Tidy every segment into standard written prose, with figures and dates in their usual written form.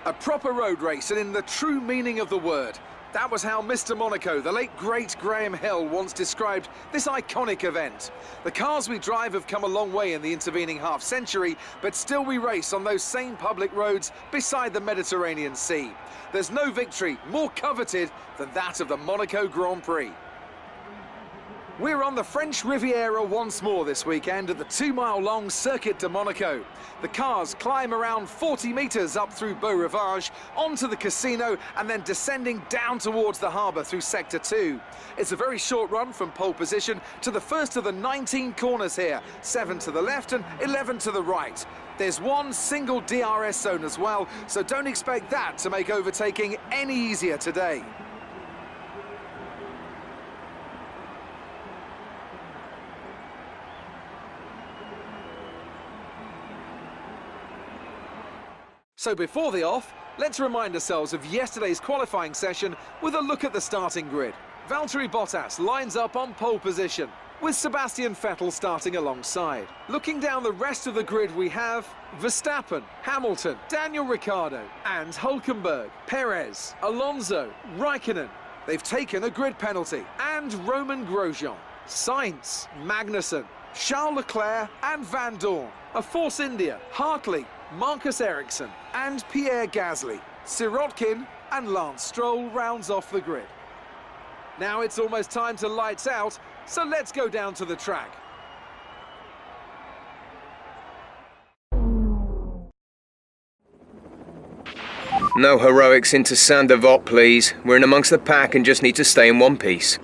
A proper road race, and in the true meaning of the word. That was how Mr. Monaco, the late great Graham Hill, once described this iconic event. The cars we drive have come a long way in the intervening half-century, but still we race on those same public roads beside the Mediterranean Sea. There's no victory more coveted than that of the Monaco Grand Prix. We're on the French Riviera once more this weekend at the 2-mile-long Circuit de Monaco. The cars climb around 40 metres up through Beau Rivage, onto the casino, and then descending down towards the harbour through Sector 2. It's a very short run from pole position to the first of the 19 corners here, 7 to the left and 11 to the right. There's one single DRS zone as well, so don't expect that to make overtaking any easier today. So before the off, let's remind ourselves of yesterday's qualifying session with a look at the starting grid. Valtteri Bottas lines up on pole position, with Sebastian Vettel starting alongside. Looking down the rest of the grid, we have Verstappen, Hamilton, Daniel Ricciardo and Hülkenberg, Perez, Alonso, Raikkonen. They've taken a grid penalty, and Romain Grosjean, Sainz, Magnussen, Charles Leclerc and Van Dorn. A Force India, Hartley, Marcus Ericsson and Pierre Gasly. Sirotkin and Lance Stroll rounds off the grid. Now it's almost time to lights out, so let's go down to the track. No heroics into Saint-Devote, please. We're in amongst the pack and just need to stay in one piece.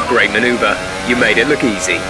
Great manoeuvre. You made it look easy.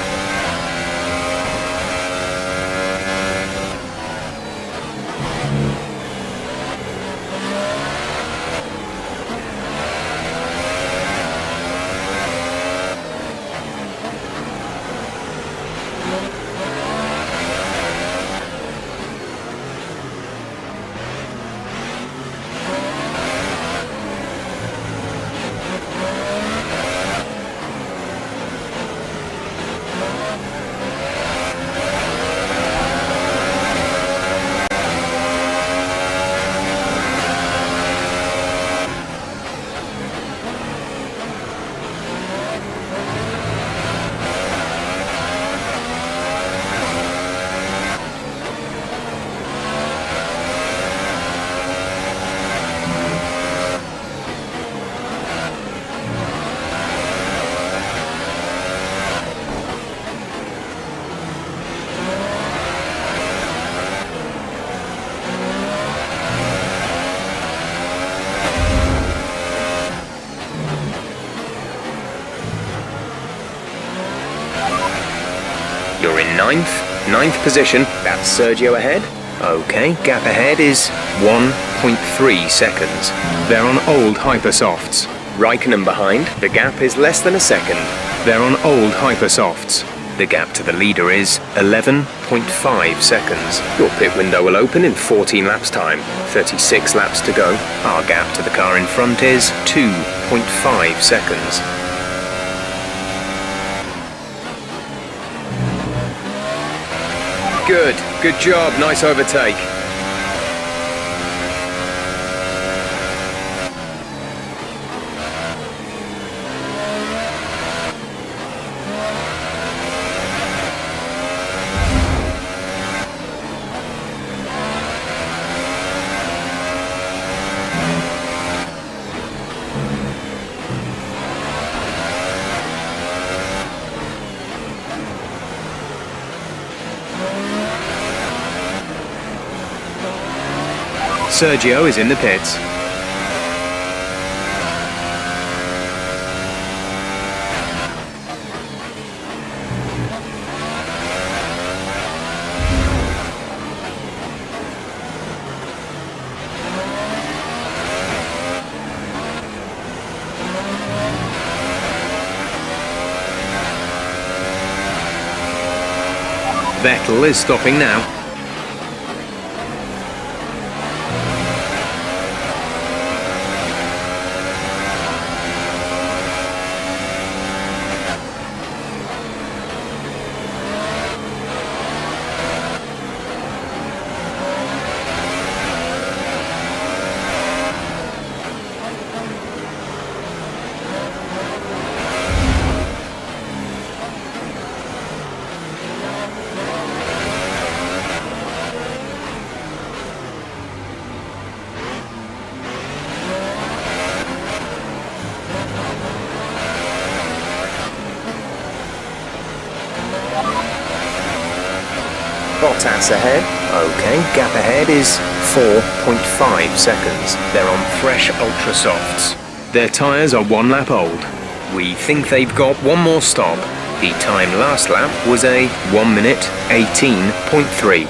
You're in ninth position. That's Sergio ahead. Okay, gap ahead is 1.3 seconds. They're on old Hypersofts. Raikkonen behind. The gap is less than a second. They're on old Hypersofts. The gap to the leader is 11.5 seconds. Your pit window will open in 14 laps time. 36 laps to go. Our gap to the car in front is 2.5 seconds. Good job, nice overtake. Sergio is in the pits. Vettel is stopping now. Bottas ahead. Okay, gap ahead is 4.5 seconds. They're on fresh Ultra Softs. Their tyres are 1 lap old. We think they've got one more stop. The time last lap was a 1 minute 18.3.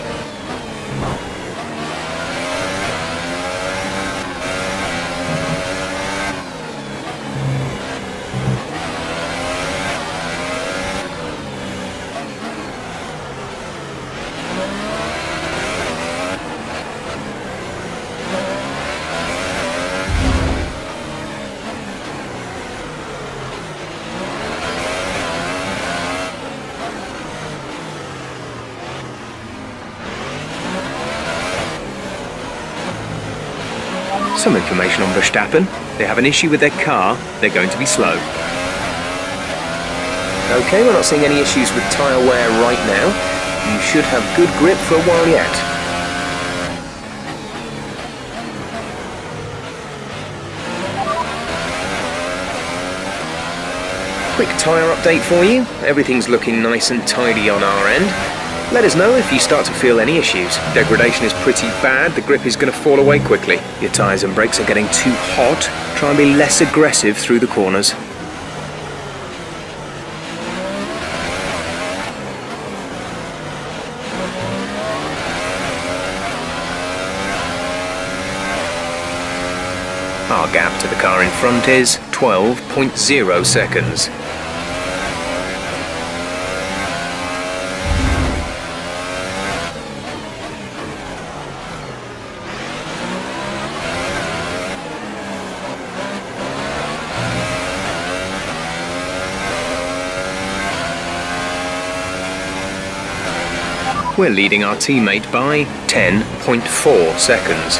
Some information on Verstappen. They have an issue with their car. They're going to be slow. Okay, we're not seeing any issues with tyre wear right now. You should have good grip for a while yet. Quick tyre update for you. Everything's looking nice and tidy on our end. Let us know if you start to feel any issues. Degradation is pretty bad, the grip is going to fall away quickly. Your tyres and brakes are getting too hot. Try and be less aggressive through the corners. Our gap to the car in front is 12.0 seconds. We're leading our teammate by 10.4 seconds.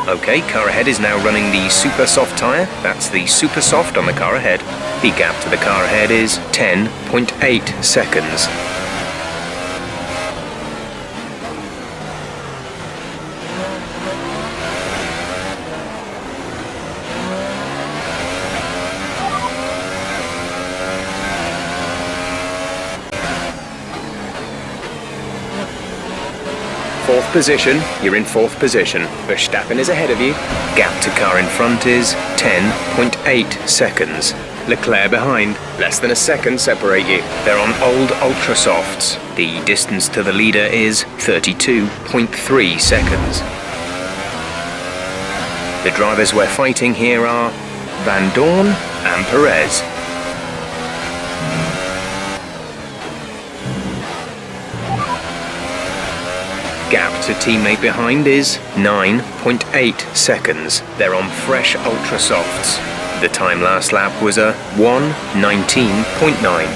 Okay, car ahead is now running the super soft tyre. That's the super soft on the car ahead. The gap to the car ahead is 10.8 seconds. Fourth position, you're in fourth position. Verstappen is ahead of you. Gap to car in front is 10.8 seconds. Leclerc behind, less than a second separate you. They're on old Ultra Softs. The distance to the leader is 32.3 seconds. The drivers we're fighting here are Van Dorn and Perez. Gap to teammate behind is 9.8 seconds. They're on fresh Ultra Softs. The time last lap was a 1:19.9.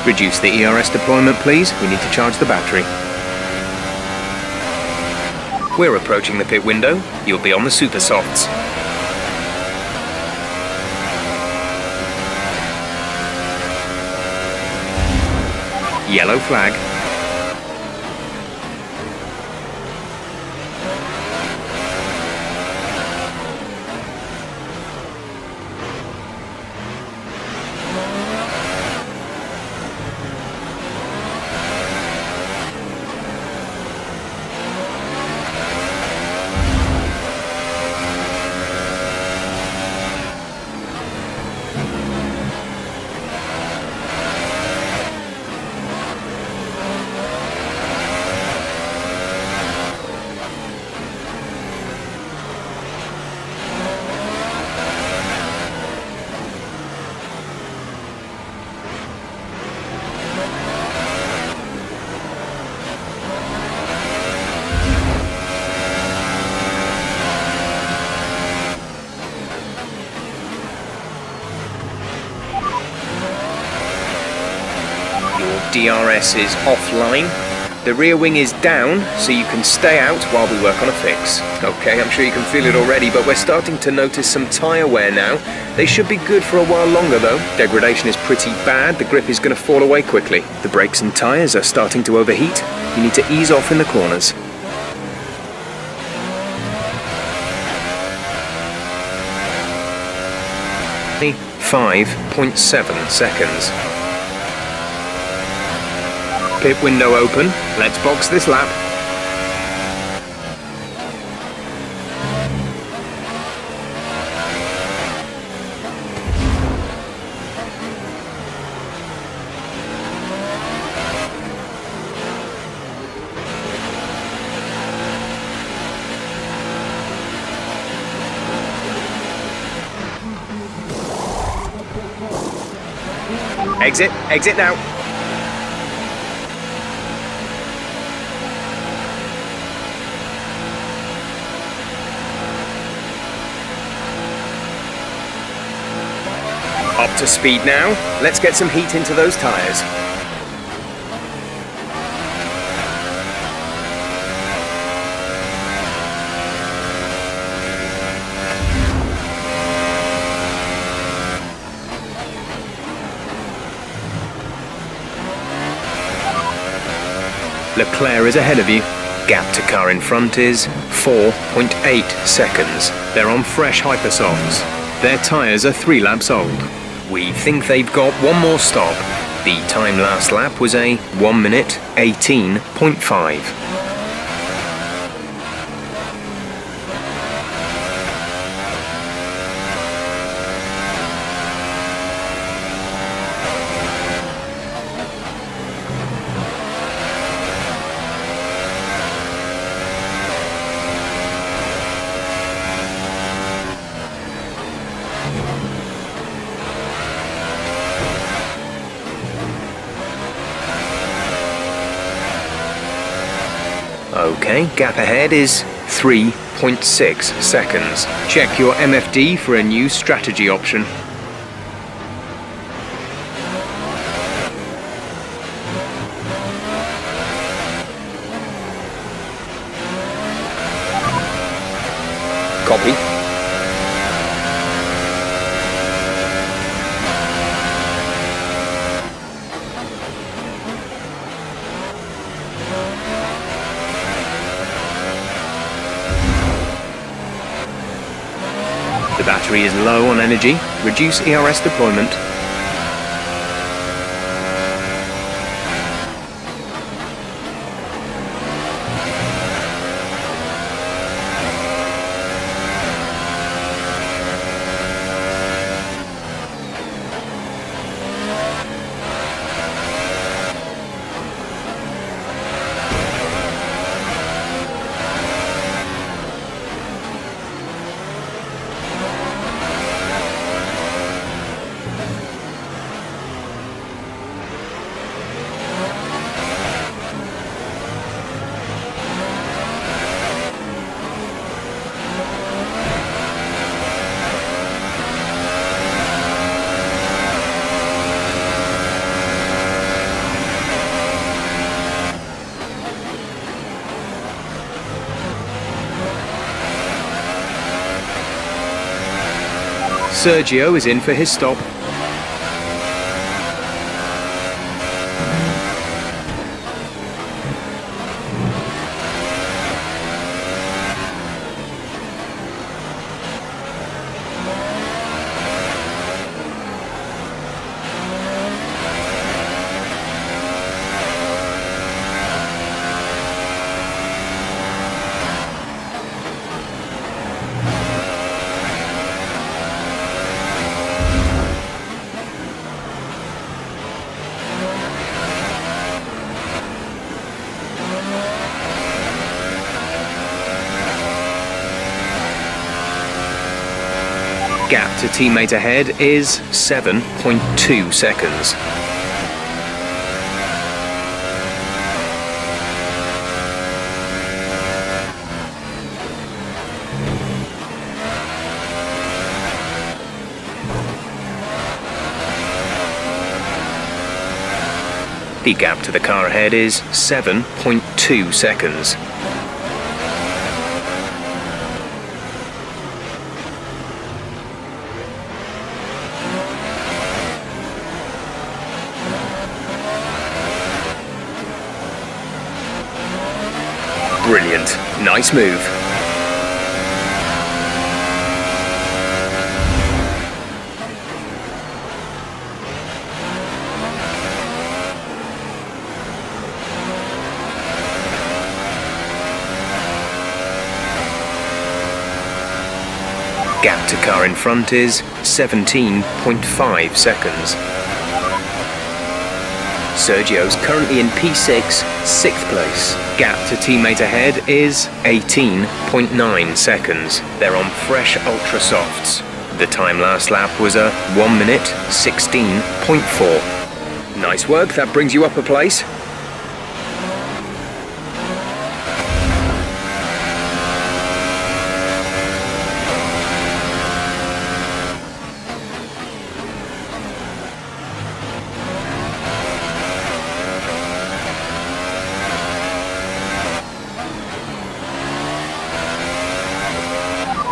Reduce the ERS deployment, please. We need to charge the battery. We're approaching the pit window. You'll be on the super softs. Yellow flag. DRS is offline. The rear wing is down, so you can stay out while we work on a fix. Okay, I'm sure you can feel it already, but we're starting to notice some tyre wear now. They should be good for a while longer though. Degradation is pretty bad, the grip is going to fall away quickly. The brakes and tyres are starting to overheat. You need to ease off in the corners. 5.7 seconds. Pit window open. Let's box this lap. Exit now. Up to speed now. Let's get some heat into those tyres. Leclerc is ahead of you. Gap to car in front is 4.8 seconds. They're on fresh hypersofts. Their tyres are 3 laps old. We think they've got one more stop. The time last lap was a 1 minute 18.5. Okay, gap ahead is 3.6 seconds. Check your MFD for a new strategy option. Copy. The battery is low on energy. Reduce ERS deployment. Sergio is in for his stop. Gap to teammate ahead is 7.2 seconds. The gap to the car ahead is 7.2 seconds. Brilliant. Nice move. Gap to car in front is 17.5 seconds. Sergio's currently in P6, 6th place. Gap to teammate ahead is 18.9 seconds. They're on fresh ultra softs. The time last lap was a 1 minute 16.4. Nice work, that brings you up a place.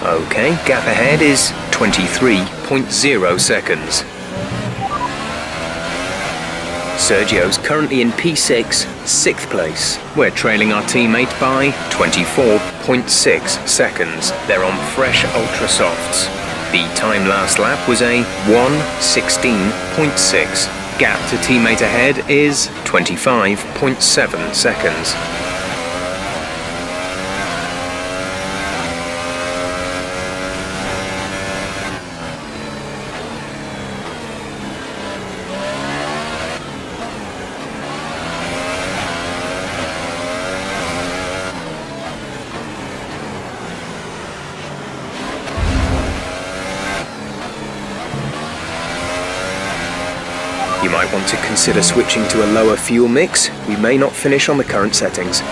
Okay, gap ahead is 23.0 seconds. Sergio's currently in P6, 6th place. We're trailing our teammate by 24.6 seconds. They're on fresh ultra softs. The time last lap was a 1:16.6. Gap to teammate ahead is 25.7 seconds. You might want to consider switching to a lower fuel mix. We may not finish on the current settings.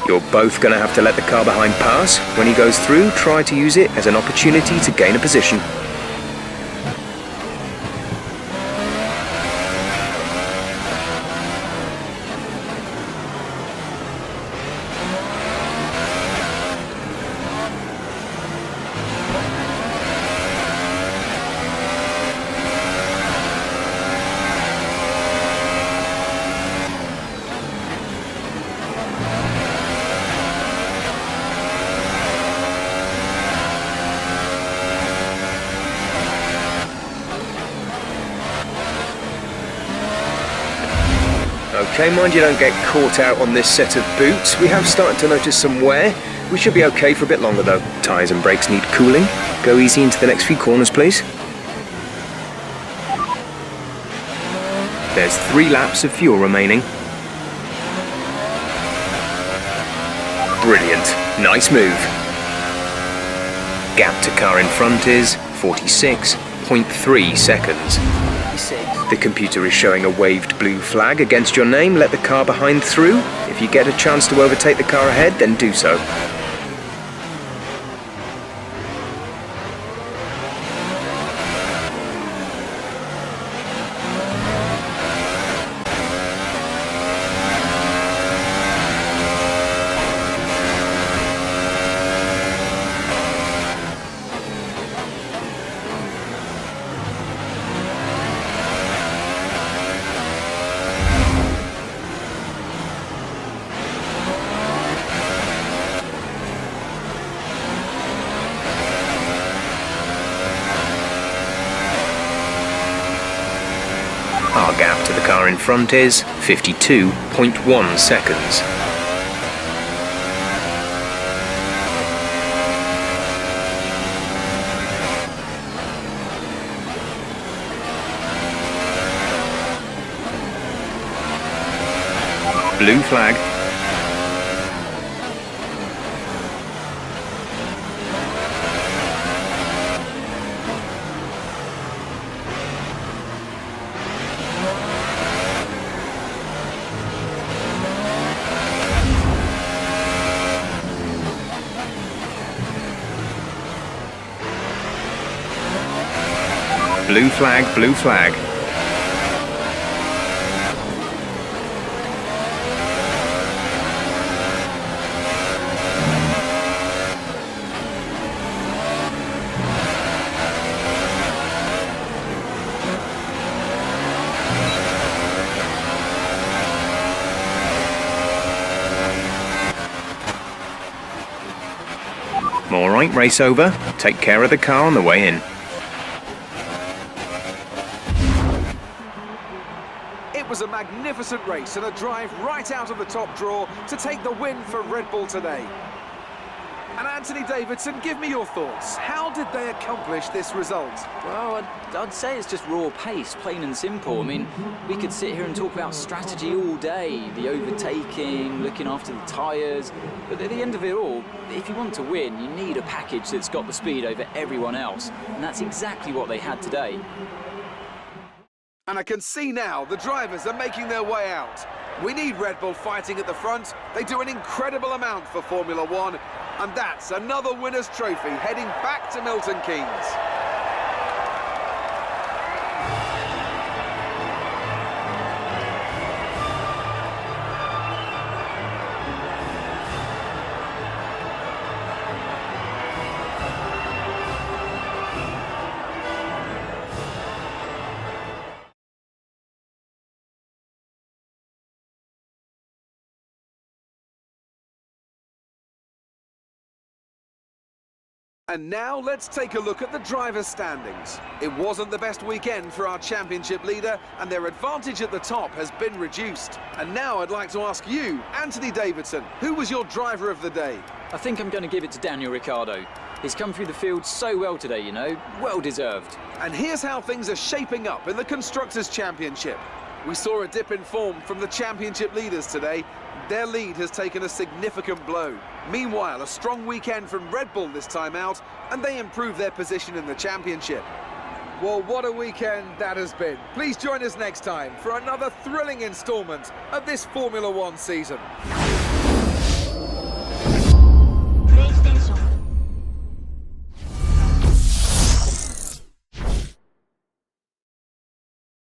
You're both going to have to let the car behind pass. When he goes through, try to use it as an opportunity to gain a position. Okay, mind you don't get caught out on this set of boots. We have started to notice some wear. We should be okay for a bit longer though. Tyres and brakes need cooling. Go easy into the next few corners, please. There's 3 laps of fuel remaining. Brilliant. Nice move. Gap to car in front is 46.3 seconds. The computer is showing a waved blue flag against your name. Let the car behind through. If you get a chance to overtake the car ahead, then do so. Our gap to the car in front is 52.1 seconds. Blue flag. Blue flag, blue flag. All right, race over. Take care of the car on the way in. It was a magnificent race and a drive right out of the top draw to take the win for Red Bull today. And Anthony Davidson, give me your thoughts. How did they accomplish this result? Well, I'd say it's just raw pace, plain and simple. I mean, we could sit here and talk about strategy all day, the overtaking, looking after the tyres, but at the end of it all, if you want to win, you need a package that's got the speed over everyone else, and that's exactly what they had today. And I can see now the drivers are making their way out. We need Red Bull fighting at the front. They do an incredible amount for Formula One, and that's another winner's trophy heading back to Milton Keynes. And now let's take a look at the drivers' standings. It wasn't the best weekend for our championship leader, and their advantage at the top has been reduced. And now I'd like to ask you, Anthony Davidson, who was your driver of the day? I think I'm going to give it to Daniel Ricciardo. He's come through the field so well today, you know, well deserved. And here's how things are shaping up in the Constructors' Championship. We saw a dip in form from the championship leaders today. Their lead has taken a significant blow. Meanwhile, a strong weekend from Red Bull this time out, and they improve their position in the championship. Well, what a weekend that has been. Please join us next time for another thrilling instalment of this Formula One season.